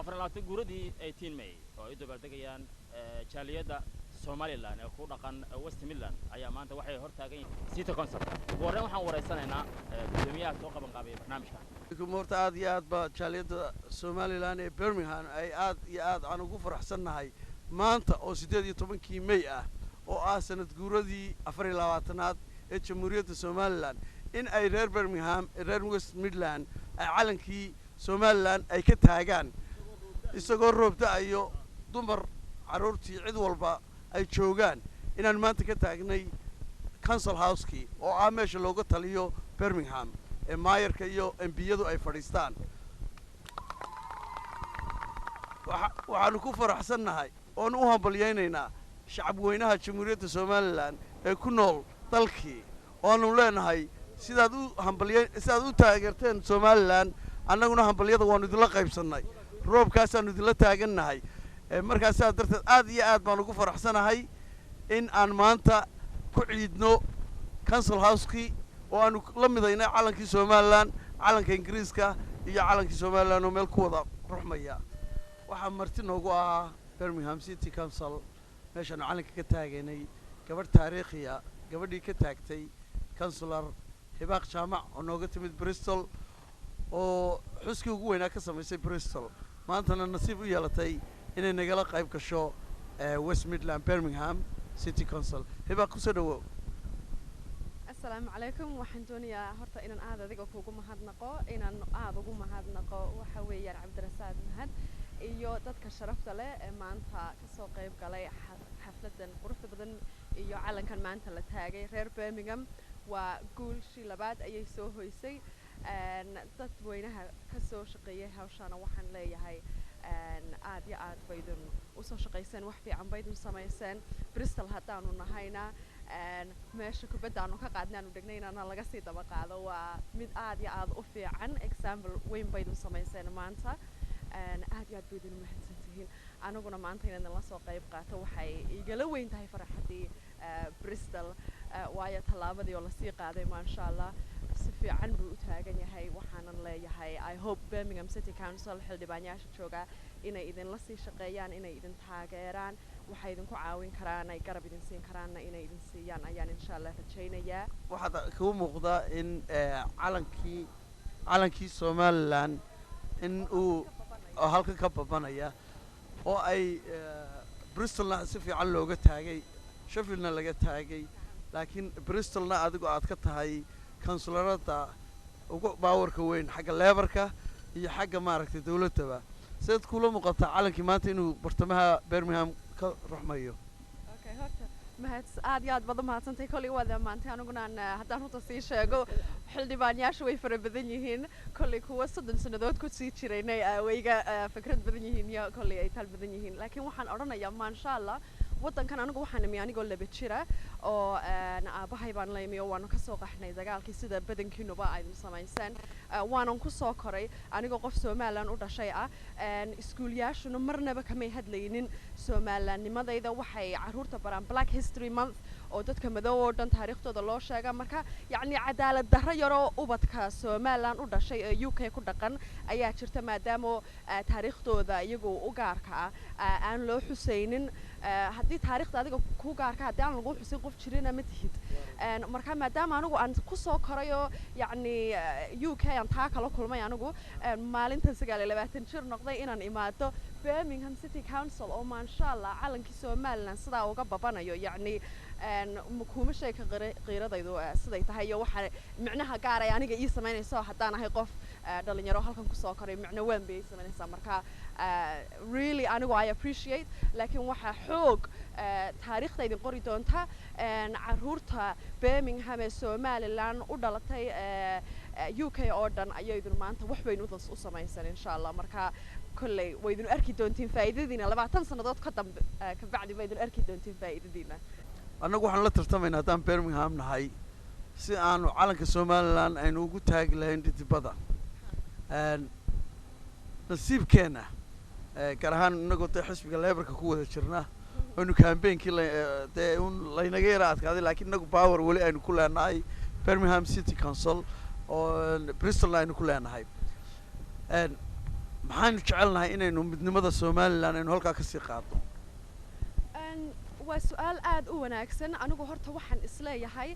أفرلاتي جوردي 18 ماي وإذا بلتقيان جالية Somaliland ku dhaqan West Midland ayaa maanta waxay hortaagan City Council wareen waxaan wareysanaynaa gudoomiyaha soo qaban qaabay barnaamijkan kumurta aad iyo aad ba jaaliyada Somaliland ee Birmingham ay aad iyo aad aan ugu faraxsanahay maanta oo 18 May ah oo ah sanad guuradii 24aad ee Jamhuuriyadda Somaliland in ay reer Birmingham reer West Midland ay calankii Somaliland ay ka taagaan isagoo roobta ayo dumar caruurtii cid walba ay joogaan inaan maanta ka taagnay council house-kii oo ah meesha looga taliyo Birmingham ee maayarka iyo MPyadu ay fadhiistaan waxaanu ku faraxsanahay oo u hambalyeynayna shacab weynaha Jamhuuriyadda Somaliland ee ku nool dalkii oo aanu leenahay sidaad u taageerteen Somaliland annaguna hambalyada waanu idin la qaybsanay roobkaas aanu idin la taagannahay markaas darteed aad iyo aad baan ugu faraxsanahay in aan maanta ku ciidno council house-kii oo aanu la midaynay calankii Somaliland calanka Ingiriiska iyo calankii Somaliland oo meel ku wada ruxmaya waxa marti noogu ah Birmingham City Council meeshaan calanka ka taaganay gabadh taariikhiya gabadhii ka taagtay councilor Hibaaq Jaamac oo nooga timid Bristol oo xuskii ugu weynaa ka samaysay Bristol maantana nasiib u yeelatay inay nagala qayb gasho West Midland Birmingham City Council Hibaaq ku soo dhawow السلام عليكم waxaan doonayaa horta inaan aad adiga kuugu mahadnaqo inaan aad ugu mahadnaqo waxa weeyaan Cabdirasaaq Mahad iyo dadka sharafta leh ee maanta ka soo qayb galay xafladan quruxda badan iyo calankan maanta la taagay reer Birmingham waa guulshii labaad ayay soo hoysay dad weynaha ka soo shaqeeyay hawshan waxaan leeyahay aad iyo aad baydun u soo shaqeyseen wax fiican baydun sameyseen Bristol hadaanu nahayna meesha kubadda aanu ka qaadnaanu dhagnayna laga sii daba qaado waa mid aad iyo aad u fiican example weyn baydun sameyseen maanta aad iyo aad baydun mahadsantihiin anaguna maanta inaan la soo qayb qaato waxay igala weyn tahay farxadii Bristol waayo talaabadii oo la sii qaaday ma sha Allah si fiican buu u taagan yahay waxaanan leeyahay I hope Birmingham City Council xildhibaanayaasha jooga inay idin la sii shaqeeyaan inay idin taageeraan waxay idin ku caawin karaan ay garab idin siin karaan inay idin siiyaan ayaan insha Allah rajaynayaa waxaad ku muuqdaa in calankii Somaliland in uu halka ka babanaya oo ay Bristolna si fiican looga taagay Sheffieldna laga taagay laakiin Bristolna adigu aad ka tahay kansularada ugu baawarka weyn xagga leebarka iyo xagga maaragtay dawladda sidoo kula muuqata calankii maanta inuu bartamaha Birmingham ka ruxmayo okay horta mahad aad iyo aad badan mahadsantay kulli wada maanta aniguna haddaan runta sii sheego xildhibaanayaashu way fara badan yihiin kulli kuwa 3 sanadood ku sii jireenay wayga fikrad badan yihiin iyo kulli ay tal badan yihiin laakiin waxaan oranayaa ma sha Allah wadankan anigu waxaan nimi anigoo laba jira oo aabahay baan leeymiyo waan ka soo qaxnay dagaalkii sida badankiinuba ay sameeyeen waan ku soo koray anigoo qof Somaliland u dhashay ah iskuulyaashuna marnaba kama hadlaynin Somalilandnimadayda waxay caruurta baraan Black History Month oo dadka madow oo dhan taariikhdooda loo sheega marka yacni cadaalad darro yaro ubadka Somaliland u dhashay ee UK ku dhaqan ayaa jirta maadaama taariikhdooda iyagu u gaarka ah aan loo xuseynin haddii taariikhda adiga ku gaarka haddii aan lagu xusin qof jirina ma tihid marka maadaama anigu aan ku soo korayo yacni UK aan taa kala kulmay anigu maalinta 29 jir noqday inaan imaado Birmingham City Council oo ma sha Allah calankii Somaliland sidaa uga babanayo yacni kuma sheeka qiiradaydu siday tahay iyo waxa micnaha gaar ay aniga ii sameynayso haddaan ahay qof dhalinyaro halkan ku soo koray micno weyn bay sameynaysaa marka really anigu I appreciate laakiin waxa xoog taariikhda idin qori doonta caruurta Birmingham ee Somaliland u dhalatay UK oo dhan ayay maanta wax weyn u sameeysan insha Allah marka kullay way idin arki doontiin faa'iidadiina 20 sanadood ka dambe ka bacdi way idin arki doontiin faa'iidadiina annagu waxaan la tartamaynaa haddaan Birmingham nahay si aanu calanka Somaliland aynu ugu taagi lahayn dhidibada nasiibkeena gaar ahaan innagoo xisbiga Labourka ku wada jirna aynu campaign-kii laynaga yara adkaaday laakiin inagu power wali aynu ku leenahay Birmingham City Council oo Bristol aynu ku leenahay maxaynu jecelnahay inaynu midnimada somalilan aynu halkaa kasii qaadno waa su-aal aad u wanaagsan anigu horta waxaan isleeyahay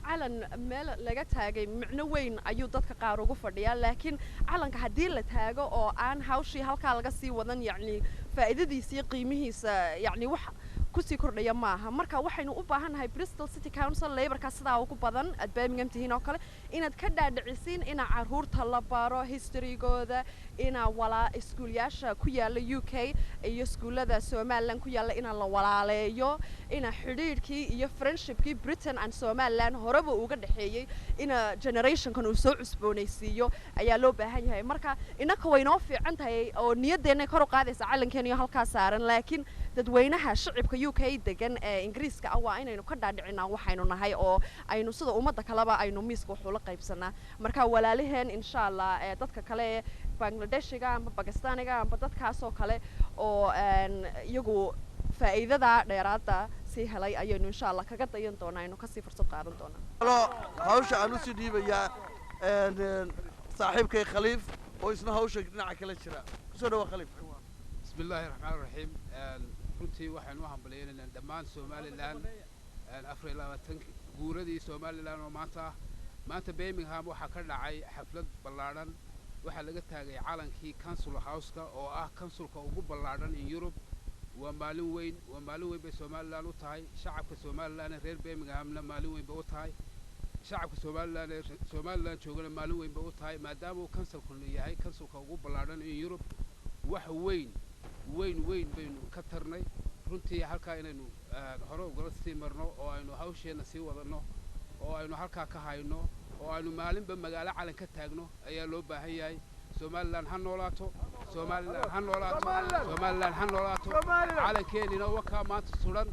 calan meel laga taagay micno weyn ayuu dadka qaar ugu fadhiyaa laakiin calanka haddii la taago oo aan hawshii halkaa laga sii wadan yacni faa'iidadiisa iyo qiimihiisa yacni wax kusii kordhaya maaha marka waxaynu u baahannahay Bristol City Council laborka sidaa ugu badan aad Birmingham tihiin oo kale inaad ka dhaadhicisiin ina caruurta la baro historygooda ina walaa iskuulayaasha ku yaala UK iyo iskuulada Somaliland ku yaala ina la walaaleeyo ina xiriirkii iyo friendshipkii Britain and Somaliland horeba uga dhaxeeyay ina generationkan uu soo cusboonaysiiyo ayaa loo baahan yahay marka inaka waynoo fiican tahay oo niyadeena kor u qaadaysa calankeena iyo halka saaran laakiin dadweynaha shacabka UK degan ee Ingiriiska ah waa inaynu ka dhaadhicinaa waxaynu nahay oo aynu sida ummadda kaleba aynu miiska wax ula qaybsanaa marka walaalaheen insha Allah dadka kale Bangladeshiga ama Pakistaniga ama dadkaas oo kale oo iyagu faa'iidada dheeraada si helay ayaynu insha Allah kaga dayan doonaa inuu ka sii fursad qaadan doonaa hawsha aan u sii dhiibayaa saaxiibkay Khaliif oo isna hawsha dhinaca kale jira kusoo dhawa Khaliif bismillahir rahmaanir rahiim runtii waxaan u hambalyeynaa dhammaan Somaliland 24 guuradii Somaliland oo maanta Birmingham waxa ka dhacay xaflad ballaaran waxa laga taagay calankii Council House-ka oo ah councilka ugu ballaaran in Europe waa maalin weyn bay Somaliland u tahay shacabka Somaliland reer Birminghamna maalin weyn bay u tahay shacabka Somaliland joogana maalin weyn bay u tahay maadaama uu councilku yahay councilka ugu ballaaran in Europe wax weyn baynu ka tarnay runtii halkaa inaynu hore uga sii marno oo aynu hawsheena sii wadano oo aynu halkaa ka hayno oo aynu maalinba magaalo calan ka taagno ayaa loo baahan yahay Somaliland ha noolaato calankeenina wakaa maanta suran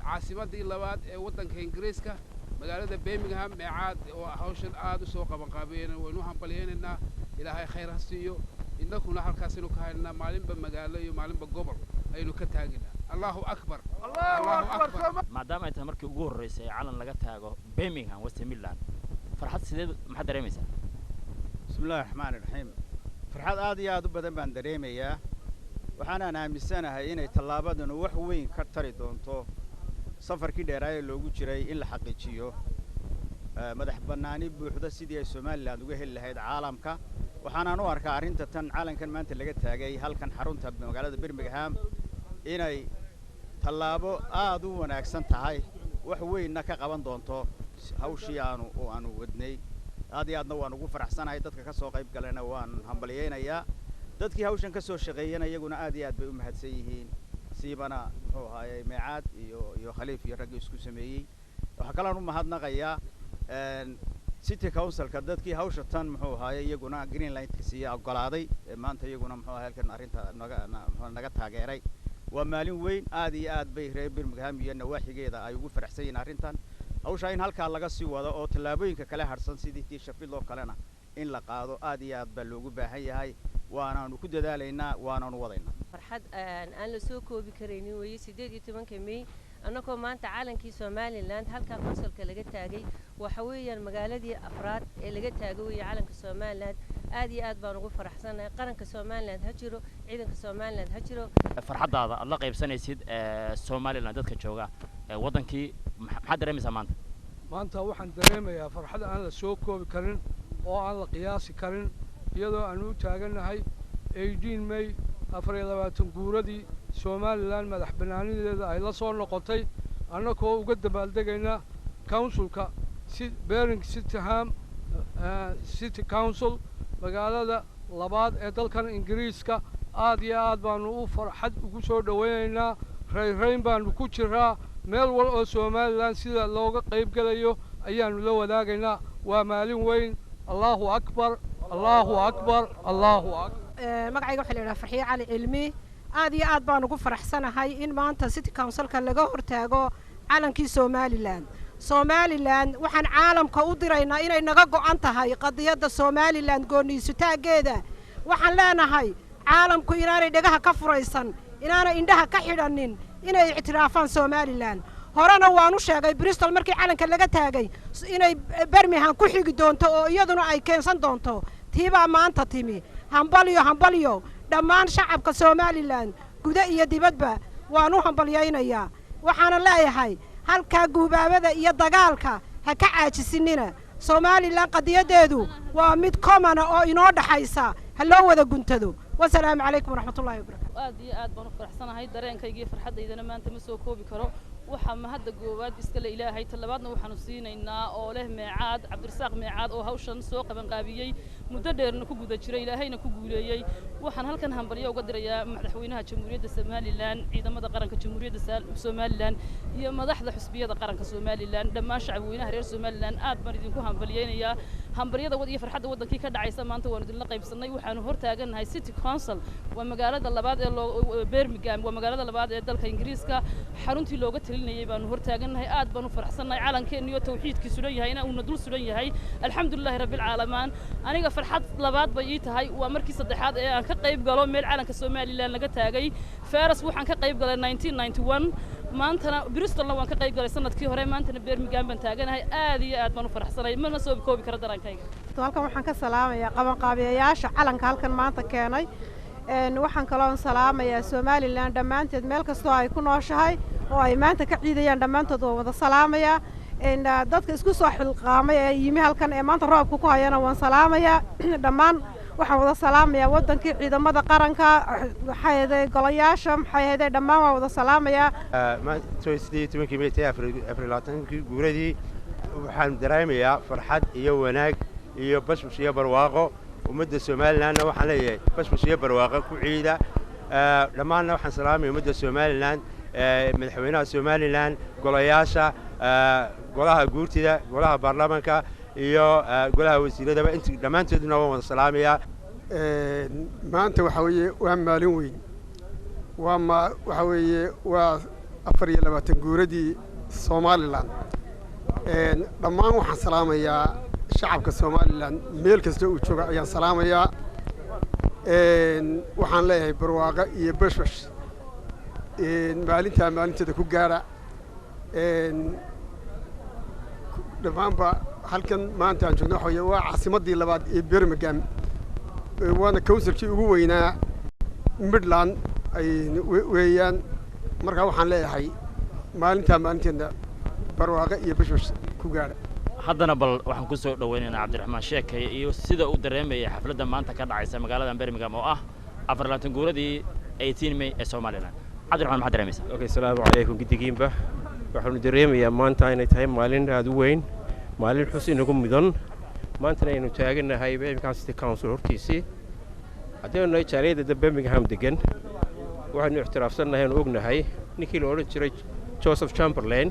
caasimadii labaad ee waddanka Ingiriiska magaalada Birmingham meecaad oo hawshan aad u soo qaban qaabeen waynu hambalyeynaa ilaahay khayr ha siiyo innakuna halkaas inuu ka haynaa maalinba magaalo iyo maalinba gobol aynu ka taaginaa Allahu akbar maadaama ay tahay markii ugu horeysay calan laga taago Birmingham West Midland farxad sideed maxaad dareemaysaa bismillaahir rahmaanir rahiim farxad aad iyo aad u badan baan dareemayaa waxaan aaminsanahay inay tallaabadan wax weyn ka tari doonto safarkii dheeraay loogu jiray in la xaqiijiyo madax bannaani buuxda sidii ay Somaliland uga heli lahayd caalamka waxaan u arkaa arinta tan calankan maanta laga taagay halkan xarunta magaalada Birmingham inay tallaabo aad u wanaagsan tahay wax weynna ka qaban doonto hawshii aanu wadnay aad iyo aadna waan ugu faraxsanahay dadka ka soo qayb galayna waan hambalyeeynayaa dadkii hawshan ka soo shaqeeyana iyaguna aad iyo aad bay u mahadsan yihiin siibana muxuu ahaayay meecaad iyo Khaliif iyo rag isku sameeyay waxa kale oo mahadnaqayaa City Council-ka dadkii hawsha tan muxuu ahaayay iyaguna green light-ka siiyay ogolaaday maanta iyaguna muxuu ahaayay halkan arinta naga taageeray waa maalin weyn aad iyo aad bay reer Birmingham iyo nawaaxigeeda ay ugu faraxsan yihiin arintan hawsha in halka laga sii wado oo tallaabooyinka kale harsan sidii Sheffield oo kalena in la qaado aad iyo aad baa loogu baahan yahay waanaanu ku dadaalaynaa waanaanu wadaynaa farxad aan la soo koobi kareynin weeye 18 May annagoo maanta calankii Somaliland halka councilka laga taagay waxa weeyaan magaaladii afraad ee laga taagay weeye calanka Somaliland aad iyo aad baan ugu faraxsanahay qaranka Somaliland ha jiro ciidanka Somaliland ha jiro farxadaada aad la qaybsanaysid Somaliland dadka jooga wadankii maxaad dareemaysaa maanta waxaan dareemayaa farxad aan la soo koobi karin oo aan la qiyaasi karin iyadoo aan u taaganahay 18 May 24 guuradii Somaliland madax bannaanideeda ay la soo noqotay annagoo uga dabaaldegayna councilka Birmingham City Council magaalada labaad ee dalkan Ingiriiska aad iyo aad baanu u farxad ugu soo dhaweynaynaa reyn baanu ku jiraa meel wal oo Somaliland sida looga qayb galayo ayaanu la wadaagaynaa waa maalin weyn Allahu akbar magacayga waxa la yiraahdaa Farxiye Cali Cilmi aad iyo aad baan ugu faraxsanahay in maanta City Council-ka laga hortaago calankii Somaliland waxaan caalamka u diraynaa inay naga go'an tahay qadiyada Somaliland gooniisutaageeda waxaan leenahay caalamku inaanay dhagaha ka furaysan inaanay indhaha ka xidhanin inay ictiraafaan Somaliland horena waanu sheegay Bristol markii calanka laga taagay inay Birmingham ku xigi doonto oo iyaduna ay keensan doonto tiiba maanta timi hambalyo hambalyo dhammaan shacabka somalilan guda iyo dibadba waan u hambalyaynayaa waxaana leeyahay halkaa guubaabada iyo dagaalka ha ka caajisinina somalilan qadiyadeedu waa mid commona oo inoo dhaxaysa ha loo wada guntado wasalaamu calaykum waraxmatullahi wabarakatu aad iyo aad baan u faraxsanahay dareenkayga iyo farxadaydana maanta ma soo koobi karo waxa ma hadda goowaad iska la ilaahay talabaadna waxaanu siinaynaa oo leh meecaad cabdirasaaq meecaad oo hawshan soo qaban qaabiyey muddo dheerna ku guda jiray ilaahayna ku guuleeyey waxaan halkan hambalyo uga dirayaa madaxweynaha jamhuuriyadda somalilan ciidamada qaranka jamhuuriyadda somalilan iyo madaxda xusbiyada qaranka somalilan dhammaan shacabweynaha reer somalilan aad baan idinku hambalyeynayaa hambaryada iyo farxadda waddankii ka dhacaysa maanta waanu idinla qaybsannay waxaanu hor taagannahay city council waa magaalada labaad ee birmingham waa magaalada labaad ee dalka ingiriiska xaruntii looga talinayay baanu hor taagannahay aad baan u faraxsannahay calankeenu iyo tawxiidkii sugan yahay uuna dul sugan yahay alxamdulilaahi rabbil caalamiin aniga farxad labaad bay ii tahay waa markii saddexaad ee aan ka qayb galo meel calanka somalilan laga taagay faras waxaan ka qayb galay 1991 maantana bristolna waan ka qayb galay sanadkii hore maantana birmingham baan taaganahay aad iyo aad baan u faraxsanahay mana soo koobi karo dareenkayga halkan waxaan ka salaamayaa qabanqaabiyayaasha calanka halkan maanta keenay waxaan kaloo salaamayaa somalilan dhammaanteed meel kastoo ay ku nooshahay oo ay maanta ka ciidayaan dhammaantood waan wada salaamayaa dadka isku soo xilqaamay ee yimi halkan ee maanta roobka ku hayana waan salaamayaa dhammaan waxaan wada salaamayaa waddankii ciidamada qaranka maxay ahayd golayaasha maxay ahayd dhammaan waan wada salaamayaa guuradii waxaan dareemayaa farxad iyo wanaag iyo bashbash iyo barwaaqo ummadda somalilanna waxaan leeyahay bashbash iyo barwaaqo ku ciida dhammaanna waxaan salaamaya ummadda somalilan madaxweynaha somalilan golayaasha golaha guurtida golaha baarlamaanka iyo golaha wasiiradaba inta dhammaantoodna waan wada salaamayaa maanta waxa weeye waa maalin weyn waxa weeye waa 24 guuradii somalilan dhammaan waxaan salaamayaa shacabka somalilan meel kasta uu jooga ayaan salaamayaa waxaan leeyahay barwaaqo iyo bashbash maalinteeda ku gaara dhammaanba halkan maanta aan joogno waxa weeye waa caasimaddii labaad ee birmingham waana councilkii ugu weynaa midland weeyaan markaa waxaan leeyahay maalinteedna barwaaqo iyo bashbash ku gaara haddana bal waxaan ku soo dhawaynaynaa cabdiraxmaan sheekay iyo sida uu dareemayay xafladda maanta ka dhacaysa magaalada birmingham oo ah 24 guuradii 18 May ee Soomaaliland cabdiraxmaan maxaad dareemaysaa okay salaamu calaykum gidigiinba waxaanu dareemayaa maanta inay tahay maalin aad u weyn maalin xus inagu mudan maantana aynu taaganahay Birmingham City Council hortiisii haddaynu nahay jaaliyadda Birmingham degan waxaanu ixtiraafsannahay oo ognahay ninkii la odhan jiray Joseph Chamberlain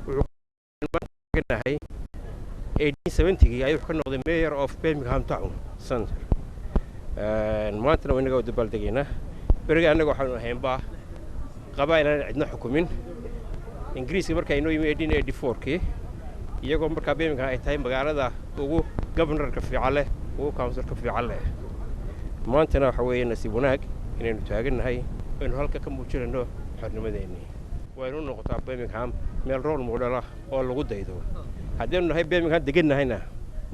wuxuu taaganahay 1870 ayuu ka noqday mayor of Birmingham Town Center maantana waynaga u dabaaldegayna beriga annaga waxaanu ahaynba qabaailan cidna xukumin ingiriiska marka inoo yimi 1884kii iyagoo markaa Birmingham ay tahay magaalada ugu governorka fiican leh ugu councilka fiican leh maantana waxa weeye nasiib wanaag inaynu taagannahay aynu halka ka muujinayno xornimadeennii waynu noqotaa Birmingham meel role model ah oo lagu daydo haddaynu nahay Birmingham degannahayna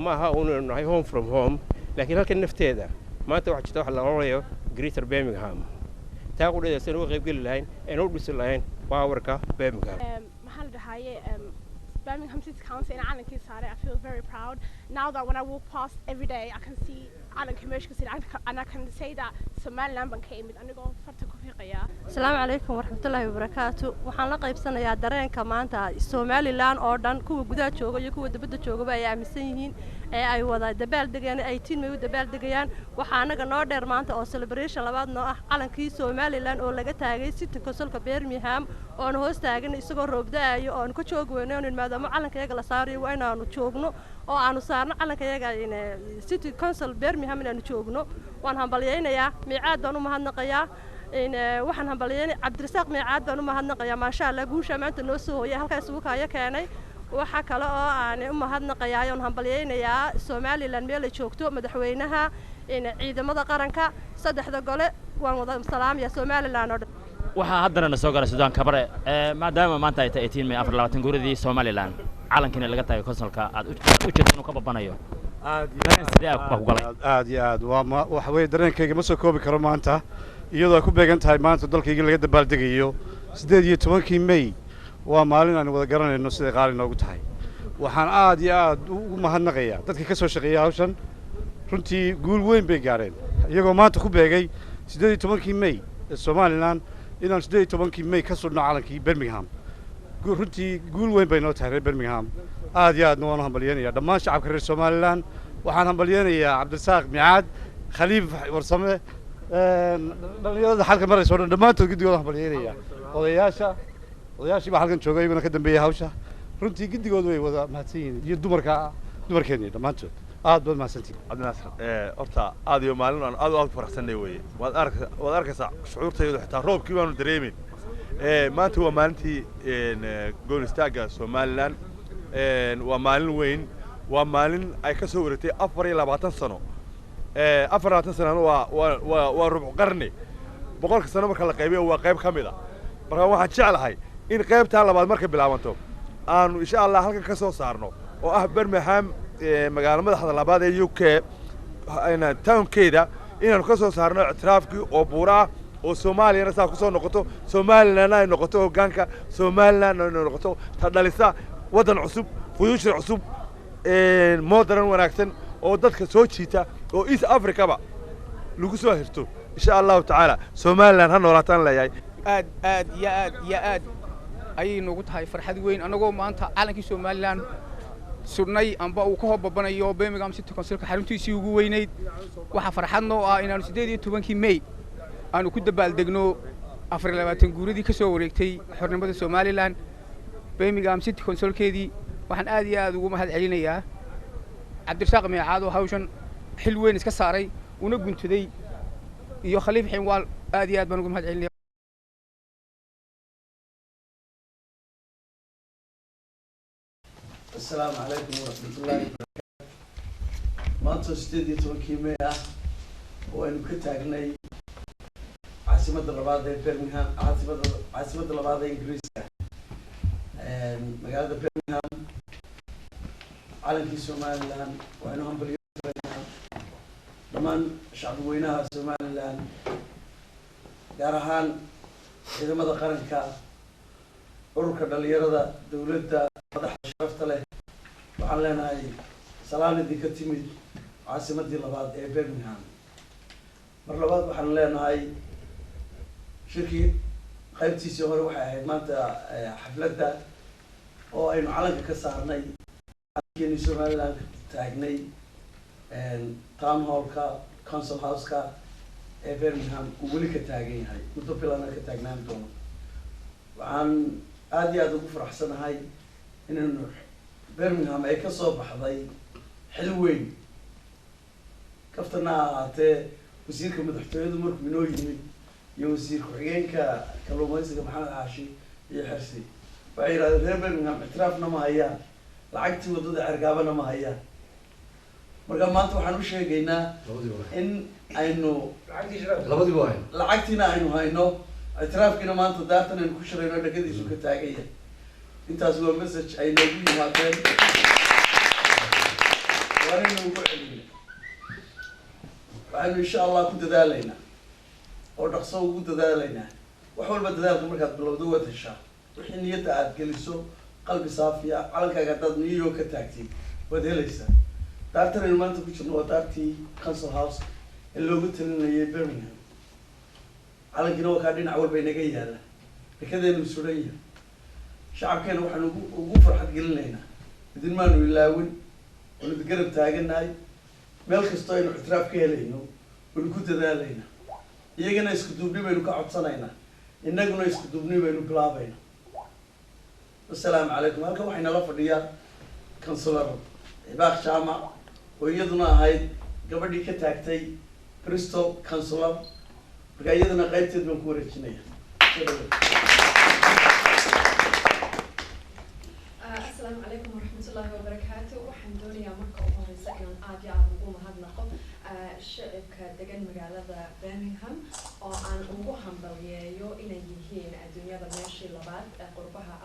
ma aha uunu nahay home from home laakiin halkan nafteeda maanta waxaa jirta wax la odhanayo Greater Birmingham taa qudheedaysan uga qaybgeli lahayn aynu u dhisi lahayn baawarka Birmingham maxaa la dhahaye Birmingham City Council in calankii saaray I feel very proud now that when I walk past every day I can see calanka meesha ka saaran and I can say that Somaliland ban ka imid anigoo farta ku fiiqaya Assalaamu calaykum waraxmatullaahi wabarakaatu waxaan la qaybsanayaa dareenka maanta Somaliland oo dhan kuwa gudaha jooga iyo kuwa dibadda joogaba ay aaminsan yihiin ee ay wada dabaaldegayaan 18 May u dabaaldegayaan waxa anaga noo dheer maanta oo celebration labaad noo ah calankii Somaliland oo laga taagay City Councilka Birmingham oo hoos taagan isagoo roob da'ayo oo ka joog weynaan maadaama calankayaga la saarayo waa inaanu joogno oo aanu saarno calankayaga in City Council Birmingham inaanu joogno waan hambalyeeynaa miicaad baan u mahadnaqayaa in waxaan hambalyeeynaa cabdirasaaq miicaad baan u mahadnaqayaa maasha Allah guusha maanta noo soo hooyay halkaas uu kaaya keenay waxa kale oo aan u mahadnaqayaa oo hambalyeeynaa Somaliland meel ay joogto madaxweynaha in ciidamada qaranka saddexda gole waan wada salaamayaa Somaliland oo waxaa haddana soo galay Suudaan kabare maadaama maanta ay tahay 18 May 24 guuradii Somaliland calankiina laga taagay konsolka aad u jeedo inuu ka babanayo aad iyo aad waxa weeye dareenkayga ma soo koobi karo maanta iyadoo ay ku beegan tahay maanta dalkayga laga dabaaldegayo 18 May waa maalin aan wada garanayno sida qaali noogu tahay waxaan aad iyo aad ugu mahadnaqayaa dadkii ka soo shaqeeyay hawshan runtii guul weyn bay gaareen iyagoo maanta ku beegay 18 May ee Somaliland inaan 18 May ka soo calankii Birmingham runtii guul weyn bay noo tahay reer Birmingham aad iyo aadna waan hambalyeynaya dhammaan shacabka reer Somaliland waxaan hambalyeynayaa Cabdirasaaq Micaad Khaliif Warsame dhalinyarada halka marayso oo dhammaantood gidigooda hambalyeynaya odayaashii baa halkan joogay iyaguna ka dambeeyay hawsha runtii gidigooda way wada mahadsan yihiin iyo dumarkeena dhammaantood aad baad mahadsantihiin cabdinaasir horta aad iyo maalin aan aad faraxsanay weeye waad arkaysaa shucuurtaydu xitaa roobkii baanu dareemin maanta waa maalintii gool istaaga Somaliland waa maalin weyn waa maalin ay ka soo wareegtay 24 sano 24 sano waa rubuc qarni boqolka sano marka la qaybiyo waa qayb kamid ah marka waxaan jeclahay in qaybta labaad marka bilaabanto aanu insha Allah halkan ka soo saarno oo ah Birmingham magaalada madaxda labaad ee UK ayna townkeeda inaanu ka soo saarno ictiraafkii oo buura oo Soomaaliya saa ku soo noqoto Somaliland ay noqoto hoggaanka Somaliland ay noqoto ta dhalisa wadan cusub future cusub modern wanaagsan oo dadka soo jiita oo East Africa ba lagu soo hirto insha Allah ta'ala Somaliland ha noolaataan leeyahay aad ayay noogu tahay farxad weyn anagoo maanta calankii Somaliland surnay amba uu ka hobbanayo Birmingham City Council xaruntiisii ugu weynayd waxa farxad noo ah inaanu 18 May aanu ku dabaaldegno 24 guuradii ka soo wareegtay xornimada Somaliland Birmingham City Councilkeedii waxaan aad iyo aad ugu mahad celinayaa Cabdirasaaq Micaad oo hawshan xil weyn iska saaray una guntaday iyo Khaliif Xinwaal aad iyo aad baan ugu mahad celinayaa السلام عليكم ورحمة الله وبركاته. مانتو ستيدي توكي ميا وإنو كتاغني عاصمة الرباط برمنغهام عاصمة الرباط إنجليزيا مقالة برمنغهام عالمكي سوماليلاند وإنو هم برمنغهام دمان شعب وينها سوماليلاند gaarahaan ciidamada qaranka ururka dhalinyarada dawladda madaxda sharafta leh waxaan leenahay salaanidii ka timid caasimadii labaad ee Birmingham mar labaad waxaan leenahay shirkii qaybtiisii hore waxay ahayd maanta xafladda oo aynu calanka ka saarnay calankeeni Somaliland taagnay town hallka council houseka ee Birmingham uu weli ka taagan yahay muddo bilana ka taagnaan doono waxaan aad iyo aad ugu faraxsanahay inaynu Birmingham ay ka soo baxday xil weyn kaftana ahaatee wasiirka madaxtooyadu markuu inoo yimid iyo wasiir ku-xigeenka kalluumaysiga Maxamed Caashi iyo Xirsi waxay yidhahdeen reer Birmingham ictiraafna ma hayaan lacagtii waddada cergaabana ma hayaan marka maanta waxaan u sheegaynaa in aynu lacagtiina aynu hayno ictiraafkiina maanta daartan aynu ku shirayno dhagadiisu ka taagan yahay intaas waa message ay noogu yimaadeen waanaynu ugu celinay waxaynu insha Allah ku dadaalaynaa oo dhaqso ugu dadaalaynaa wax walba dadaalka markaad bilowdo waad heshaa wixii niyadda aad geliso qalbi saafiya calankaaga haddaad New York ka taagtid waad helaysaa daartan aynu maanta ku jirno waa daartii council house ee loogu talinayay Birmingham calankiina waa kaa dhinac walba inaga yaala dekedeenu suran yahay shacabkeena waxaan ugu farxad gelinaynaa idin maanu ilaawin waynu garab taaganahay meel kastoo aynu ictiraaf ka helayno waynu ku dadaalaynaa iyagana isku duubni baynu ka codsanaynaa innaguna isku duubni baynu bilaabaynaa assalaamu calaykum halkan waxay nala fadhiyaa councilor Ibaaq Jaamac oo iyaduna ahayd gabadhii ka taagtay Bristol councilor marka iyadana qaybteed baan ku wareejinaya السلام عليكم ورحمة الله وبركاته وحن دوني مركو وهرسا إن آدي عبو مهدنقو شعب دقن مقالة برمنغهام أو أن أموهم بويايو إنا يهين الدنيا بماشي لباد قربها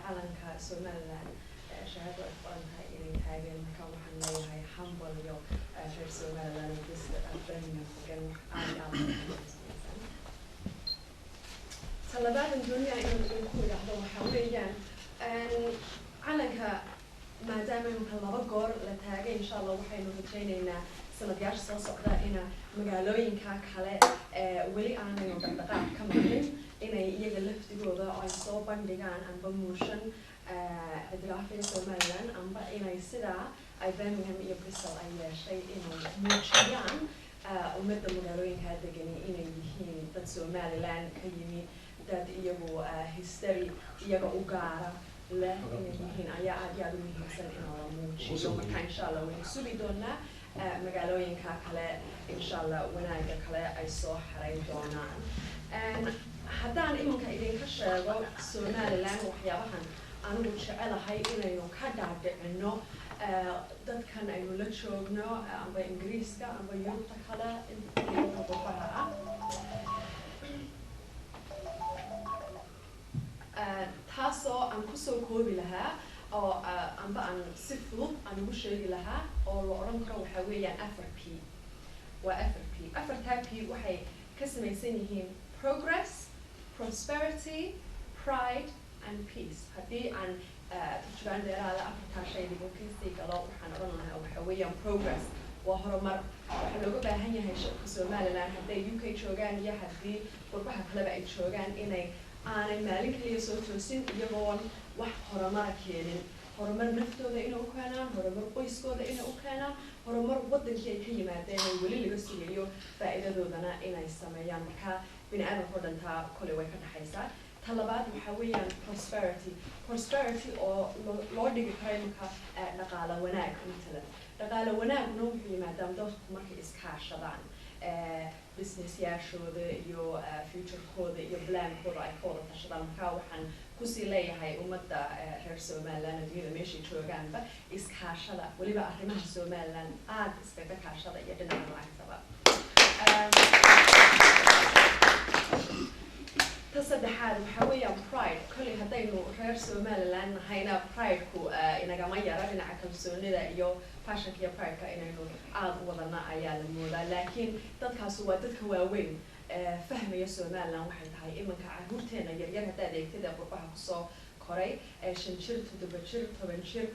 علنك سومالان shahaado ay qoran tahay inay taageen marka waxaan leeyahay hambal iyo reer somaliland oo diska birmingham degan talabaadan doonaya inaan idinku idhaahdo waxaa weeyaan calanka maadaama imika 2 goor la taagay insha allah waxaynu rajaynaynaa sanadyaasha soo socda ina magaalooyinka kale weli aanaynu dhaqdhaqaaq ka maqlin inay iyaga laftigooda ay soo bandhigaan amba muushan cidlaafiga somaliland amba inay sidaa ay birmingham iyo bristol ay yeeshay inay muujiyaan ummadda magaalooyinkaa degani inay yihiin dad somaliland ka yimi dad iyagu history iyaga u gaara leh inay yihiin ayaa aad iyo aad u muhiimsan in la muujiyo marka insha allah waynu sugi doonaa magaalooyinka kale insha allah wanaaga kale ay soo xaray doonaan haddaan iminka idinka sheego somaliland waxyaabahan anigu jecelahay inaynu ka dhaadhicino dadkan aynu la joogno amba ingiriiska amba yurubta kale inta qurbaha taasoo aan kusoo koobi lahaa oo amba aan si fudud aan ugu sheegi lahaa oo la odhan karo waxaa weeyaan 4P waa 4P 4taa P waxay ka samaysan yihiin progress prosperity pride and peace haddii aan turjubaan dheeraada 4taa shay dhibankasii galo waxaan odhan lahaa waxaa weeyaan progress waa horumar waxaa looga baahan yahay shacabka somaliland hadday UK joogaan iyo haddii qurbaha kaleba ay joogaan inay aanay maalin kaliya soo toosin iyagoon wax horumara keenin horumar naftooda inay u keenaan horumar qoyskooda inay u keenaan horumar wadankii ay ka yimaadeen oo weli laga sugayo faa'iidadoodana inay sameeyaan marka bini aadamka oo dhan taa kole way ka dhaxaysaa ta labaad waxaa weeyaan prosperity oo loo dhigi karo iminka dhaqaale wanaag matalan dhaqaale wanaagna wuxuu yimaadaa dadku markay iskaashadaan businessyaashooda iyo futurekooda iyo blankooda ay ka wada tashadaan markaa waxaan kusii leeyahay ummadda reer somaliland adduunyada meeshay joogaanba iskaashada weliba arrimaha somaliland aad iskaga kaashada iyo dhinaca lacagtaba ta saddexaad waxaa weeyaan pride kolley haddaynu reer somaliland nahayna prideku inagama yara dhinaca kalsoonida iyo fashionka iyo prideka inaynu aad u wadana ayaa la moodaa laakiin dadkaasu waa dadka waaweyn fahmaya somaliland waxay tahay iminka caruurteena yaryar haddaad eegtid ee qurbaha kusoo koray 5 jir 7 jir 10 jir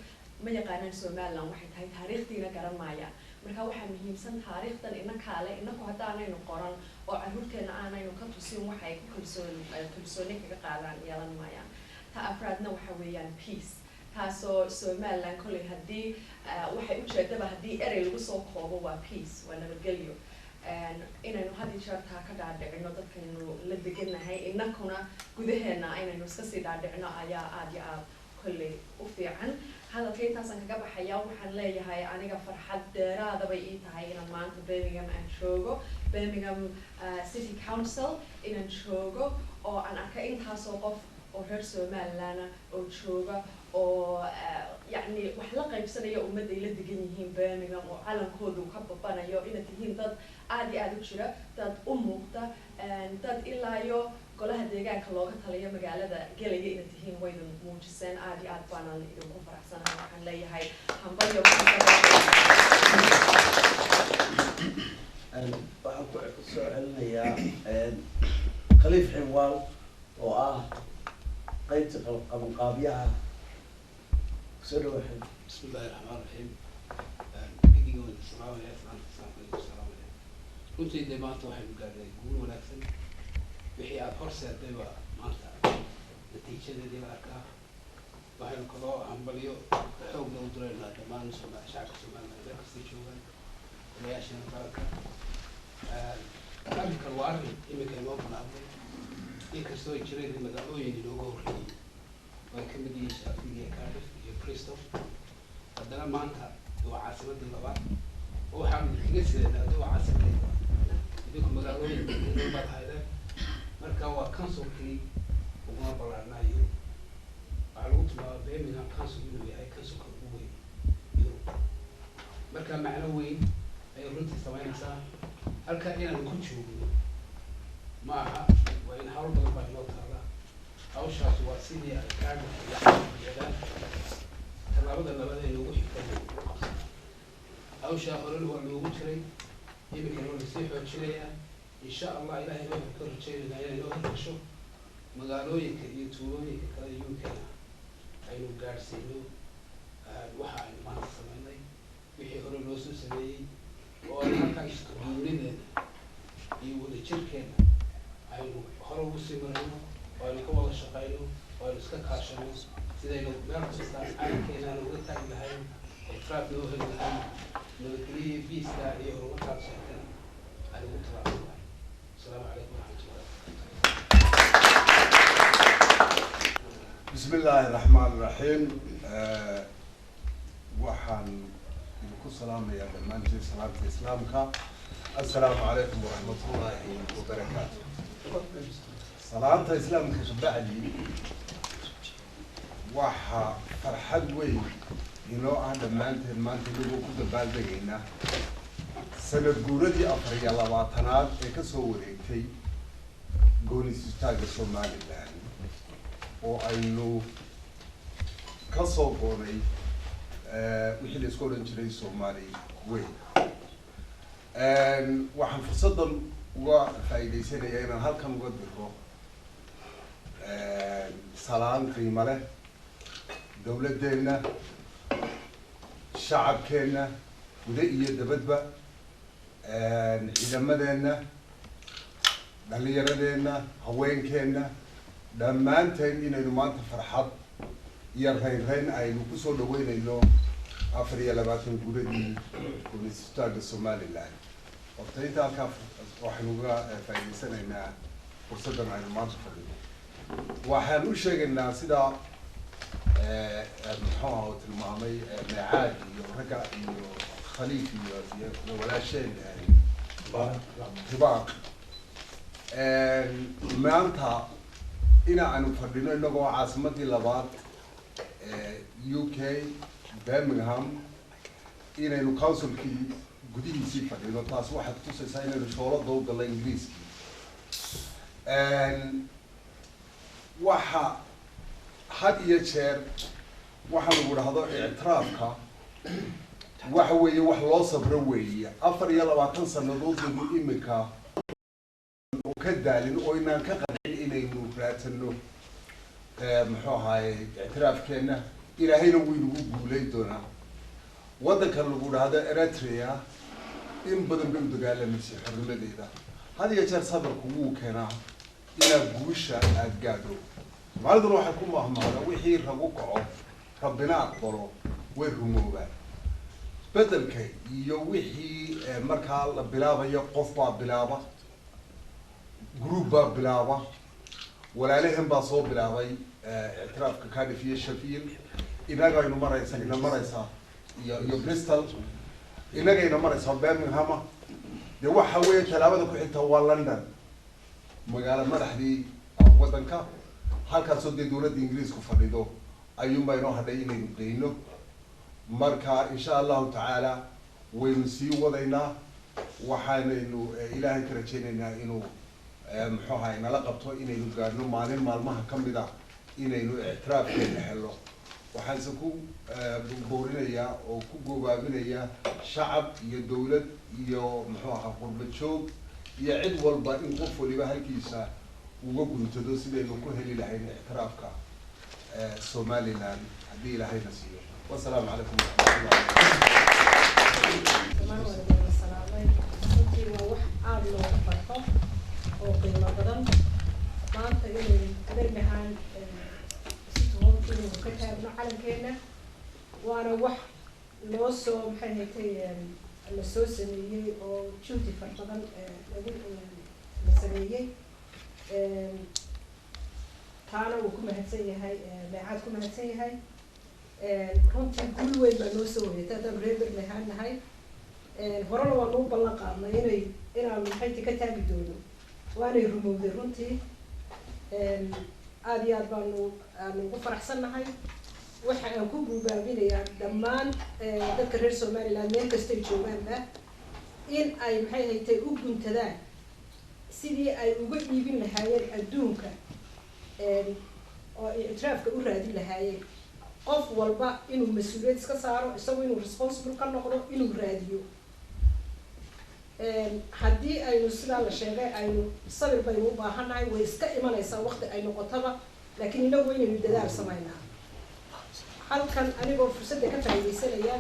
ma yaqaanaan somaliland waxay tahay taariikhdiina garan maayaan marka waxaa muhiimsan taariikhdan inakaale inaku haddaanaynu qoran oo caruurteena aanaynu ka tusin waxay ku kalsooni kaga qaadaan yeelan maayaan ta afraadna waxa weeyaan peace taasoo somaliland kolley haddii waxay ujeedaba haddii erey lagu soo koobo waa peace waa nabadgelyo inaynu had iyo jeer taa ka dhaadhicino dadkaynu la degannahay inakuna gudaheena inaynu iska sii dhaadhicino ayaa aad iyo aad kolley u fiican hadalka intaasaan kaga baxaya waxaan leeyahay aniga farxad dheeraada bay ii tahay inaan maanta birmingham aan joogo birmingham city council inaan joogo oo aan arkay intaasoo qof oo reer somaliland oo jooga oo yacni wax la qaybsanaya ummadday la degan yihiin birmingham oo calankoodu ka babanayo inaad tihiin dad aad iyo aad u jira dad u muuqda dad ilaa iyo golaha deegaanka looga taliyo magaalada gelaya inaad tihiin waydan muujiseen aad iyo aad baanaan idinku faraxsanahay waxaan leeyahay hambalyo waxaan ku soo celinayaa khaliif xinwaal oo ah qaybta qabanqaabyaha kusoo dhawaxay بسم الله الرحمن الرحيم السلام عليكم runtii dee maanta waxaynu gaadhay guul wanaagsan wixii aada horseeday baa maanta natiijadeedii la arkaa waxaynu kaloo hambalyo xoogna u diraynaa dhammaan shacabka somaliland meel kastay joogaan odayaasheena qaranka arrinkan waa arrin iminka inoo bilaabday inkastoo ay jireen magaalooyin inooga horreeyey way ka mid yihiin shaafiga iyo cardiff iyo bristol haddana maanta waa caasimadii labaad oo waxaanu idinkaga sidaynaa de waa caasimadii labaad idinku magaalooyin baad haydeen marka waa councilkii uguna ballaarnaayo waxaa lagu tilmaama birmingham council inuu yahay councilka ugu weyn yurub marka macno weyn ayay runtii samaynaysaa halkaa inaanu ku joogno ma aha waa in hawl badan baa inoo taala hawshaas waa sidii ay kaaga yeelaan tallaabada labaad ee loogu xigtay u qabsanaa hawshaa horena waa loogu jiray iminkana waa lasii xoojinayaa insha allah ilaahay baan ka rajaynaynaa inay noo hirgasho magaalooyinka iyo tuulooyinka kale UK-na aynu gaadhsiino waxa aynu maanta samaynay wixii hore loo soo sameeyey oo ay halkaa iskuduunideena iyo wadajirkeena aynu hore ugu sii marayno oo aynu ka wada shaqayno oo aynu iska kaashano sidaynu meel kasta caalamkeenaana uga taagi lahayn ictiraaf loo heli lahayn nabadgelyo biiska iyo horumarkaad sheegtana aynu ugu talaabsan lahayn asalaamu calaykum waraxmatullahi بسم الله الرحمن الرحيم waxaan idinku salaamayaa dhammaantiin salaamta islaamka assalaamu calaykum waraxmatullaahi wabarakaatu salaamta islaamka kabacdi waxaa farxad weyn inoo ah dhammaanteen maanta inagoo ku dabaaldegaynaa sanad guuradii 24aad ee ka soo wareegtay goonistaagga Somaliland oo aynu ka soo goonay wixii la isku odhan jiray Soomaali weyn waxaan fursadan uga faa'iidaysanayaa inaan halkan uga diro salaan qiimo leh dowladdeena shacabkeena guda iyo dabadba ciidamadeena dhallinyaradeenna haweenkeena dhammaanteen inaynu maanta farxad iyo rayn aynu ku soo dhaweynayno 24 guuradii goonistaagga Somaliland horta inta halkaa waxaynu uga faa'iidaysanaynaa fursaddan aynu maanta fadhino waxaan u sheegaynaa sida muxuu tilmaamay Meecaad iyo ragga iyo Khaliif iyo walaasheen Ribaaq maanta ina aanu fadhino inagoo caasimadii labaad UK Birmingham inaynu councilkii gudihiisii fadhino taas waxaad tusaysaa inaynu shoolada u galay ingiriiskii waxa had iyo jeer waxa lagu dhahdo ictiraafka waxa weeye wax loo sabro weeye 24 sannadood lagu imika oo ka daalin oo inaan ka qancin inaynu raadsanno muxuu ahaayey ictiraafkeena ilaahayna wuu inagu guulayn doonaa waddankan lagu dhahdo Eritrea in badan bay u dagaalamaysa xornimadeeda had iyo jeer sabarku wuu keenaa inaad guusha aad gaadho maaliduna waxay ku mahmahdaa wixii ragu kaco rabbina aqbalo way rumoobaan bedelka iyo wixii markaa la bilaabayo qof baa bilaaba group baa bilaaba walaalehen baa soo bilaabay ictiraafka Cardiff iyo Sheffield inagaynu maraysaa iyo Bristol inagayna maraysaa Birmingham de waxa weeye talaabada ku xigta waa London magaalo madaxdii waddanka halkaasoo dee dowladda Ingiriisku fadhido ayuunbaa inoo hadhay inaynu geyno marka insha allahu tacaala waynu sii wadaynaa waxaanaynu ilaahay ka rajaynaynaa inuu muxuu ahaay nala qabto inaynu gaadhno maalin maalmaha ka mid ah inaynu ictiraafkeena helo waxaanse ku boorinayaa oo ku gobaabinayaa shacab iyo dowlad iyo muxuu ahaa qurba joog iyo cid walba in qof waliba halkiisa uga guntado sidaynu ku heli lahayn ictiraafka Somaliland haddii ilaahayna siiyo wasalaamu calaykum oo qiimo badan maanta inay Birmingham si toban inuu ka taagno calankeena waana wax loo soo maxay haytay la soo sameeyey oo juhdi far badan la sameeyey taana wuu ku mahadsan yahay Meecaad ku mahadsan yahay runtii guul weyn baa noo soo wareegtay haddaan reer Birmingham nahay horena waa noo ballan qaadnay inaan maxayti ka taagi doono waanay rumowday runtii aad iyo aad baanu ugu faraxsannahay waxa aan ku guubaabinayaa dhammaan dadka reer Somaliland meel kastay joogaanba in ay maxay haytay u guntadaan sidii ay uga iibin lahaayeen adduunka oo ictiraafka u raadin lahaayeen qof walba inuu mas-uuliyad iska saaro isagu inuu responsible ka noqdo inuu raadiyo haddii aynu sidaa la sheegay aynu sabir baynu u baahannahay way iska imanaysaa waqti ay noqotaba laakiin inagu inaynu dadaal samaynaa halkan anigoo fursadda ka faa'iidaysanaya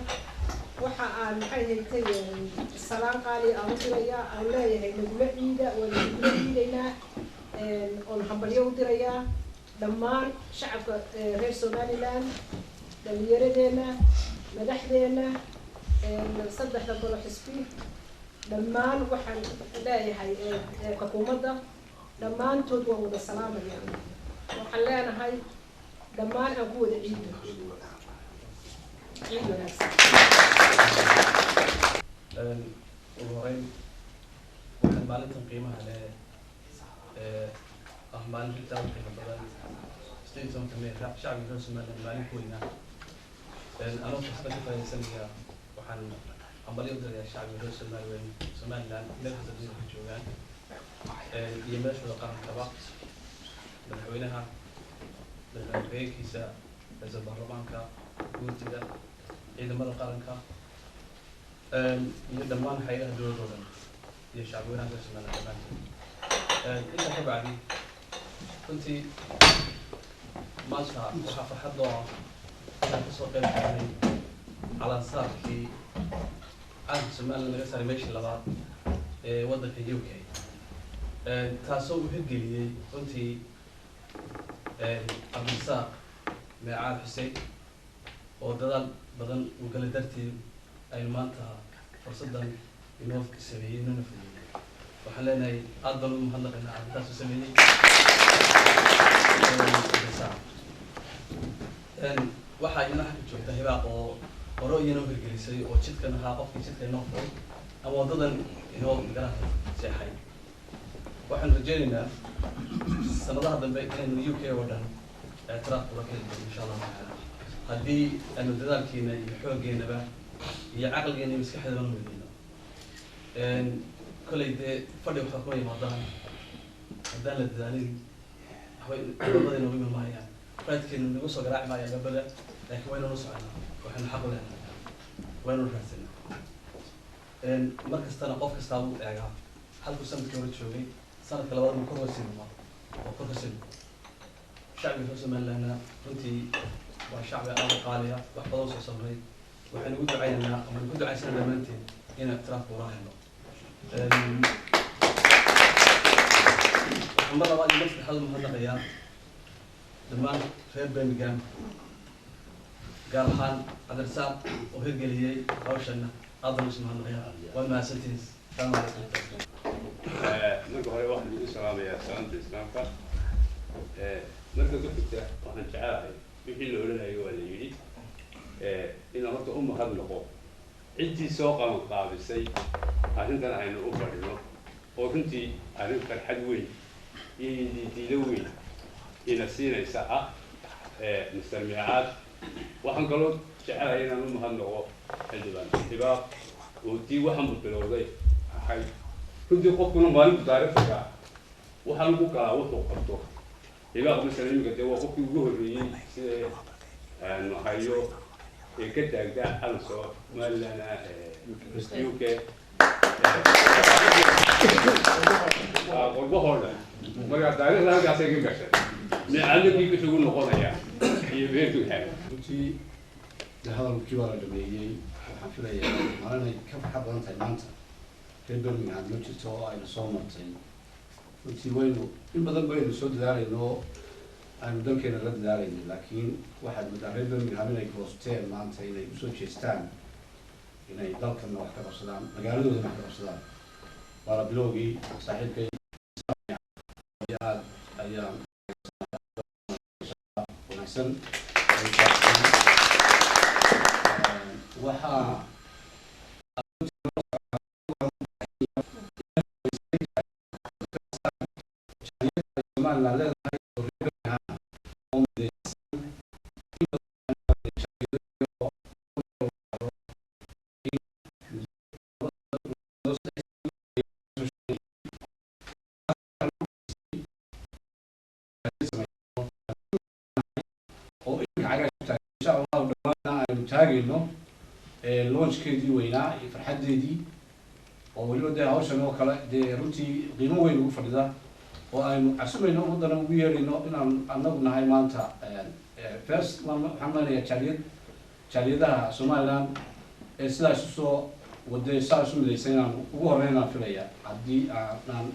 waxa aan maxay haytay salaan qaali aan u dirayaa aan leeyahay nagula ciida waana nagula ciidaynaa oon hambalyo u dirayaa dhammaan shacabka reer somaliland dhalinyaradeenna madaxdeenna saddexda golo xisbi dhammaan waxaan leeyahay xukuumadda dhammaantood waan wada salaamaya waxaan leenahay dhammaan aan ku wada ciidno ciid wanaagsan ugu horeyn waxaan maalintan qiimaha leh maalin xitaa u qiimo badan stateonka meerka shacbiga reer somaliland maalin ku weynaa anoo fursada ka faa'iidaysanaya waxaan hambalyo u dirayaa shacbiga reer somaliland meel kasta dunida ka joogaan iyo meeshooda qarankaba madaxweynaha madaxweynekiisa ra-iisul baarlamaanka guurtida ciidamada qaranka iyo dhammaan hay'adaha dowladda oo dhan iyo shacbweynaha reer somaliland dhammaantood intaa ka bacdi runtii maanta waxaa farxad loo ah inaan kasoo qayb qaadanay calansaarkii calanka somaliland laga saaray meeshii labaad ee waddanka UK taasoo uu hirgeliyey runtii cabdirasaaq meecaad xuseen oo dadaal badan uu gala darteed aynu maanta fursaddan inoo sameeyey inona fuliyey waxaan leenahay aad baan ugu mahadnaqaynaa arrintaas u sameeyey waxaa iyana xagga joogta hibaaq oo hore iyana u hirgelisay oo jidkan ahaa qofkii jidka inoo furay ama waddadan inoo garanta seexay waxaan rajaynaynaa sanadaha dambe inaynu UK oo dhan اعتراف ولكن إن شاء الله تعالى هذه أن الدلالكينا يحوجينا بقى يعقل جينا مسك حدا من المدينة كل يد فرد وحكومي مضان هذا الدلالين هو الله ينوي ما يعني فرد كنا نوصل قراءة ما يقبله لكن وين نوصل أنا وإحنا حق لنا وين نرسلنا مركز تنا قف كستاو يعني هل كسمت كورة شوي سنة كلا بعد مكروه سينما وكروه سينما شعبي في somaliland runtii waa shacbi aad u qaaliya wax badan soo samray waxaan ugu ducaynaynaa ama ugu ducaysana dhammaanteen inaan ictiraaf ula helno waxaan mar labaad iyo mar saddexaad u mahadnaqayaa dhammaan reer birmingham gaar ahaan cabdirasaaq oo hirgeliyey hawshanna aad baan isu mahadnaqayaa waa mahadsantihiin salaamu calaykum marka hore waxaan ugu salaamayaa salaanta islaamka marka ku xigta waxaan jecelahay wixii la odhanayo waa la yidhi inaan horta u mahadnaqo ciddii soo qabanqaabisay arrintan aynu u fadhino oo runtii arrin farxad weyn iyo diido weyn ina siinaysa ah mister miicaad waxaan kaloo jecelahay inaan u mahadnaqo xildhibaan hibaaq oo tii waxaan bilowday ahayd runtii qofkuna maalintu taariikhda waxaa lagu galaa wuxuu qabto hibaaq مثلا يمكن ده وقف يقول لي سيد نحيو كده ده أنسو ما لنا يوك قربه هذا ما قاعد تعرف لا قاعد سيجي كذا نعلم كيف تقول نقطة يا يبيتو هاي runtii hadalkii waa la dhameeyey waxaan filayaa maalinay ka farxad badan tahay maanta reer birmingham ma jirto oo ayna soo martay runtii waynu in badan baynu soo dadaalayno aynu dalkeena la dadaalayno laakiin waxaad moodaa reer birmingham inay goosteen maanta inay usoo jeestaan inay dalkana wax ka qabsadaan magaaladoodana wax ka qabsadaan waana bilowgii saaxiibkay aad ayaa wanaagsan waxaa taagayno launchkeedii weynaa iyo farxaddeedii oo weliba dee hawshan oo kale dee runtii qiimo weyn ugu fadhida oo aynu casumayno waddana ugu yeedhayno inaan annagu nahay maanta first waxaan leenayaa jaaliyadaha somaliland ee sidaa isu soo waday saa isu midaysa inaan ugu horreynaan filaya haddii aan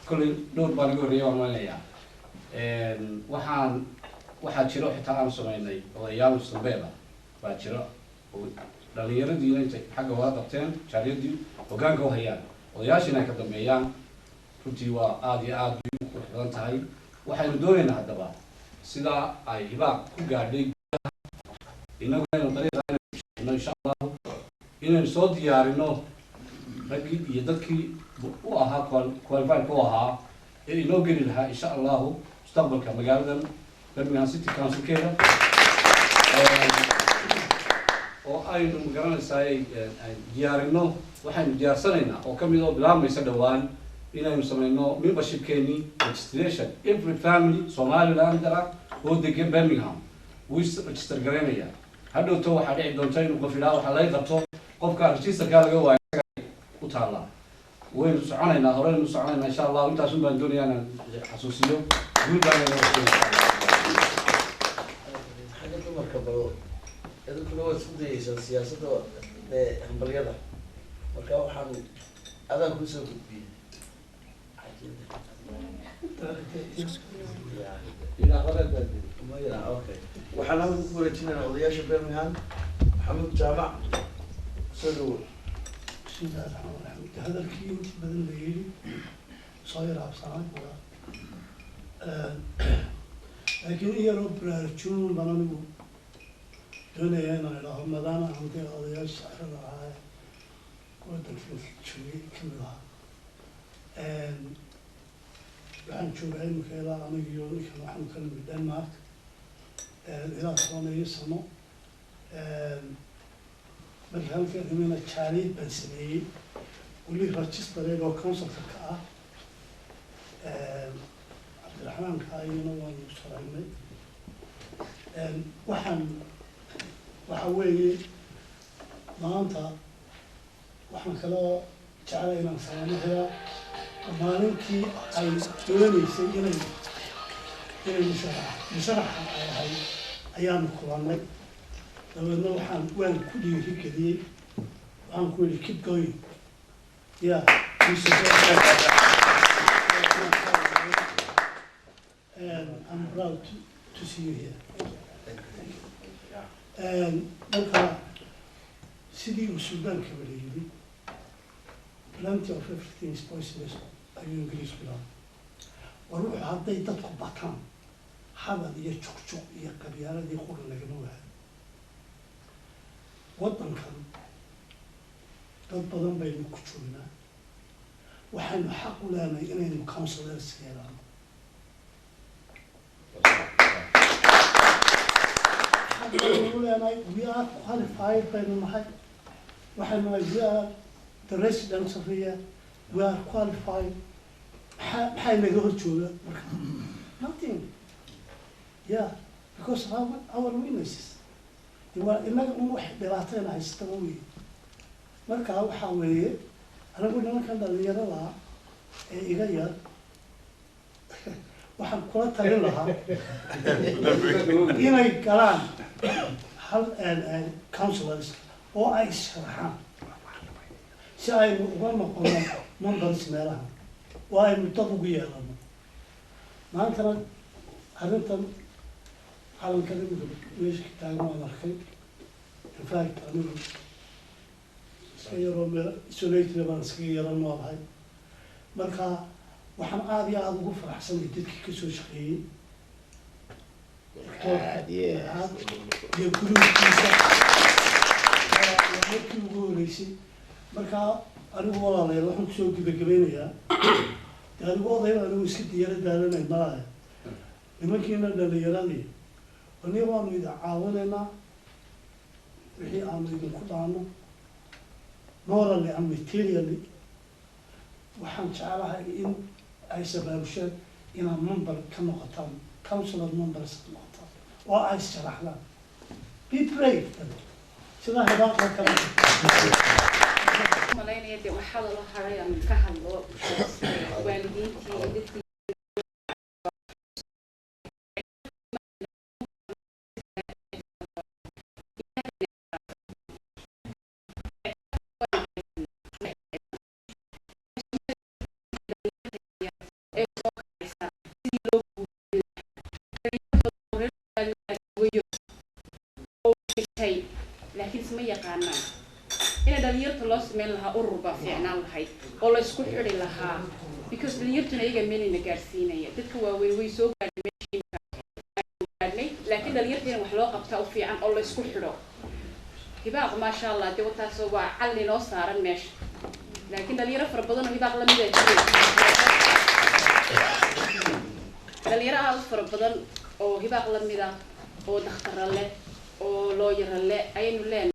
kolley dhowr baan iga horreeya waan leenayaa waxaa jiro xitaa aan samaynay odayaal mustambeed ah baa jira oo dhallinyaradiina intay xagga wada qabteen jaaliyadii hoggaanka u hayaan odayaashiina ay ka dambeeyaan runtii waa aada iyo aada bay u qurux badan tahay waxaynu doonaynaa haddaba sidaa ay hibaaq ku gaadhay gudaha innaguna aynu dariiqaano insha allahu inaynu soo diyaarino raggii iyo dadkii u ahaa qualifiedka u ahaa ee inoo geli lahaa insha allahu mustaqbalka magaaladan Birmingham City Councilkeeda oo aynu magaranaysaa diyaarino waxaynu diyaarsanaynaa oo kamid oo bilaabmaysa dhowaan inaynu samayno membershipkeennii registration every family somalilander oo degan Birmingham wuu register garaynaya hadhowto waxaa dhici doonta inuu qof ilaa waxaa laga qabto qofka registerkaa laga waayo u taallaa waynu soconaynaa horeynu soconaynaa insha allah intaasun baan doonayaa inaan xasuusiyo guul baan xagga dumarka bal idinkuna waad isku dayaysaa siyaasadda hambalyada marka waxaan adaan kusoo gudbiyey waxaan halkan ku wareejinaynaa odayaasha Birmingham maxamed jaamac soo dhawow bismillahi raxmaan raxiim hadalkii inti badan la yidhi soo yaraabsanay laakiin in yaroo baraarujin baan anigu doonaya inaan idhaaho maadaama aan dee odayaasha saxrada ahaa waddanka joogay kamid ahaa waxaan joogaa imika ilaa anigiyo ninkan waxaanu ka nimid Denmark ilaa 12 sano marka halkan imina jaaliyad baan sameeyey weli registered oo councilka ka ah cabdiraxmaan kaayina waanu sharagnay waxa weeye maanta waxaan kaloo jeclay inaan salaamahayaa maalintii ay doonaysay inay musharaxa ay ahay ayaanu kulannay dabeedna waan ku dhiirigeliyey waxaan ku yidhi keep going yeah I'm proud to see you here. Marka sidii uu Suudaanka wada yidhi plenty of everything is poisonous ayuu Ingiriis ku lahaa war wuxuu hadday dadku bataan hadal iyo juqjuq iyo qabyaaladii qura lagama waayo waddankan dad badan baynu ku joognaa waxaynu xaq u leenahay inaynu councilors yeelano we are qualified baynu nahay waxaynu nahay we are the residents of here we are qualified maxay naga hor jooga marka nothing yeah because our witnesses waa inaga wax dhibaatayna haystaba wey marka waxaa weeye anagu nimankan dhalinyarada ee iga yar waxaan kula talin lahaa inay galaan hal councilors oo ay sharaxaan si aynu uga noqono members meelaha oo aynu dad ugu yeelano maantana arrintan calankan imika meesha ka taagan waan arkay in fact anigu iska yaroo meel isolated baan iskaga yaran noolahay marka waxaan aada iyo aada ugu faraxsanay dadkii kasoo shaqeeyey iyo guruubkiisa markii ugu horeysay marka anigu walaalayaal waxaan kusoo gebagabeynayaa de anigu odayba anigu iska diyaro daalanay malaya nimankiina dhalinyaradii aniga waanu idin caawinaynaa wixii aanu idinku dhaano morally and materially waxaan jeclahay in ay sabaabushaan inaad member ka noqotaan councilor members ka noqotaan oo ay sharaxdaan be brave sidaa hibaaqoo kale malaynaya dee waxaa lala haray aan ka hadlo waalidiintii iyo dadkii laakiin isma yaqaanaan ina dhalinyarta loo sameyn lahaa urur baa fiicnaan lahayd oo la isku xidhi lahaa because dhalinyartuna iyaga meelina gaarsiinaya dadka waaweyn way soo gaadhnay laakiin dhalinyarta in wax loo qabtaa u fiican oo la isku xidho hibaaq maasha allah dee wataasoo waa calli noo saaran meesha laakiin dhalinyaro fara badan oo hibaaq lamid ah jiray dhalinyaro aad u fara badan oo hibaaq lamid ah oo dakhtara leh oo looyara leh ayaynu leenahay